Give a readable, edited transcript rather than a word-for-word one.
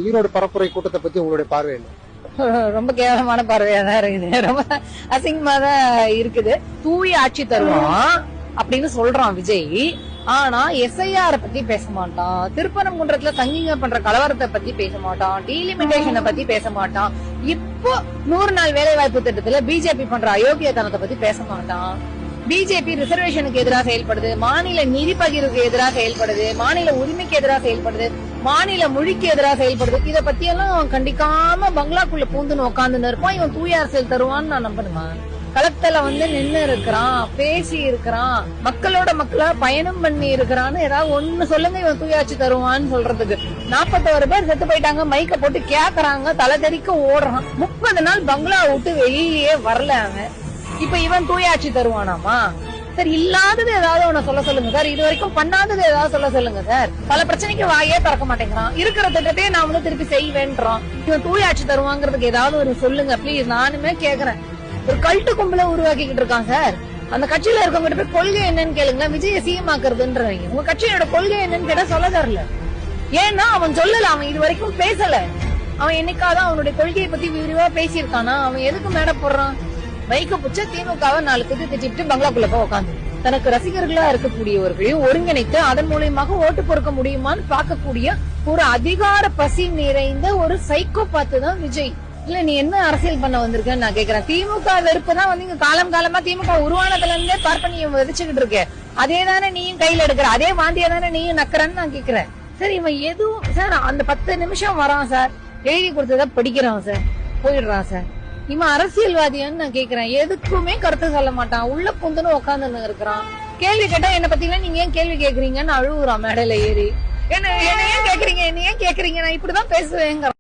ஈரோடு பரப்புரை கூட்டத்தை பத்தி உங்களுடைய பார்வை என்ன? ரொம்ப கேவலமான பார்வையா தான் இருக்குது. ரொம்ப அசிங்கமா தான் இருக்குது. தூய ஆட்சி தருவான் அப்படின்னு சொல்றான் விஜய். ஆனா எஸ்ஐஆர் பத்தி பேச மாட்டான். திருப்பரங்குன்றத்துல சங்கிங்க பண்ற கலவரத்தை பத்தி பேச மாட்டான். டீலிமிட்டேஷனை பத்தி பேச மாட்டான். இப்போ 100 நாள் வேலை வாய்ப்பு திட்டத்துல பிஜேபி பண்ற அயோக்கியத்தனத்தை பத்தி பேச மாட்டான். பிஜேபி ரிசர்வேஷனுக்கு எதிராக செயல்படுது, மாநில நிதி பகிர்வுக்கு எதிராக செயல்படுது, மாநில உரிமைக்கு எதிராக செயல்படுது, மாநில மொழிக்கு எதிராக செயல்படுது. இத பத்தி எல்லாம் கண்டிக்காம பங்களாக்குள்ள பூந்துன்னு உட்காந்துன்னு இருப்பான். இவன் தூய அரசியல் தருவான்னு நான் நம்பணுமா? களத்துல நின்னு இருக்கிறான், பேசி இருக்கிறான், மக்களோட மக்களா பயணம் பண்ணி இருக்கிறான்னு ஏதாவது ஒண்ணு சொல்லுங்க. இவன் தூயாட்சி தருவான்னு சொல்றதுக்கு 41 பேர் செத்து போயிட்டாங்க. மைக்க போட்டு கேக்குறாங்க, தலை தெறிக்க ஓடுறான். 30 நாள் பங்களா விட்டு வெளியே வரல அவன். இப்ப இவன் தூயாட்சி தருவானாமா? சார், இல்லாதது ஏதாவது ஒண்ணு சொல்ல சொல்லுங்க சார். இது வரைக்கும் பண்ணாதது ஏதாவது சொல்ல சொல்லுங்க சார். பல பிரச்சனைக்கு வாயே திறக்க மாட்டேங்கிறான். இருக்கிற திட்டத்தையே நான் திருப்பி செய்வேன்றான். இவன் தூயாட்சி தருவாங்கிறதுக்கு ஏதாவது ஒரு சொல்லுங்க பிளீஸ். நானுமே கேக்குறேன். ஒரு கல்ட்டு கும்பல உருவாக்கிட்டு இருக்கான் சார். அந்த கட்சியில இருக்கவங்க போய் கொள்கை என்னன்னு கேளுங்க. விஜய சிஎம் ஆக்குறதுன்றீங்க. உங்க கட்சியோட கொள்கை என்னன்னு கேட்டா சொல்ல தரல. ஏன்னா அவன் சொல்லல, அவன் இது வரைக்கும் பேசல. அவன் என்னைக்காதான் அவனுடைய கொள்கையை பத்தி விரிவா பேசியிருக்கானா? அவன் எதுக்கு மேட போடுறான்? வைக்க புச்ச திமுகவை 4 திட்டிட்டு பங்களாக்குள்ள போய் உட்காந்து தனக்கு ரசிகர்களா இருக்கக்கூடியவர்களையும் ஒருங்கிணைத்து அதன் மூலியமாக ஓட்டு பொறுக்க முடியுமான்னு பார்க்கக்கூடிய ஒரு அதிகார பசி நிறைந்த ஒரு சைக்கோபாத்து தான் விஜய். இல்ல, நீ என்ன அரசியல் பண்ண வந்திருக்கன்னு நான் கேக்குறேன். திமுக வெறுப்பு தான் இங்க காலம் காலமா திமுக உருவானதுல இருந்தே பார்ப்பனியம் விதைச்சுக்கிட்டு இருக்க. அதே தானே நீயும் கையில எடுக்கிற, அதே வாந்தியா தானே நீயும் நக்கறன்னு நான் கேக்குறேன். சார், இவன் எதுவும் சார் அந்த 10 நிமிஷம் வரான் சார், எழுதி கொடுத்தத படிக்கிறான் சார், போயிடுறான் சார். இவன் அரசியல்வாதியான்னு நான் கேக்குறேன். எதுக்குமே கருத்து சொல்ல மாட்டான். உள்ள புந்துன்னு உட்காந்துன்னு இருக்கிறான். கேள்வி கேட்டா என்ன பத்தினா நீங்க ஏன் கேள்வி கேக்குறீங்கன்னு அழுகுறான் மேடையில ஏறி. என்ன ஏன் கேக்குறீங்க, என்ன ஏன் கேக்குறீங்க, நான் இப்படிதான் பேசுவேங்க.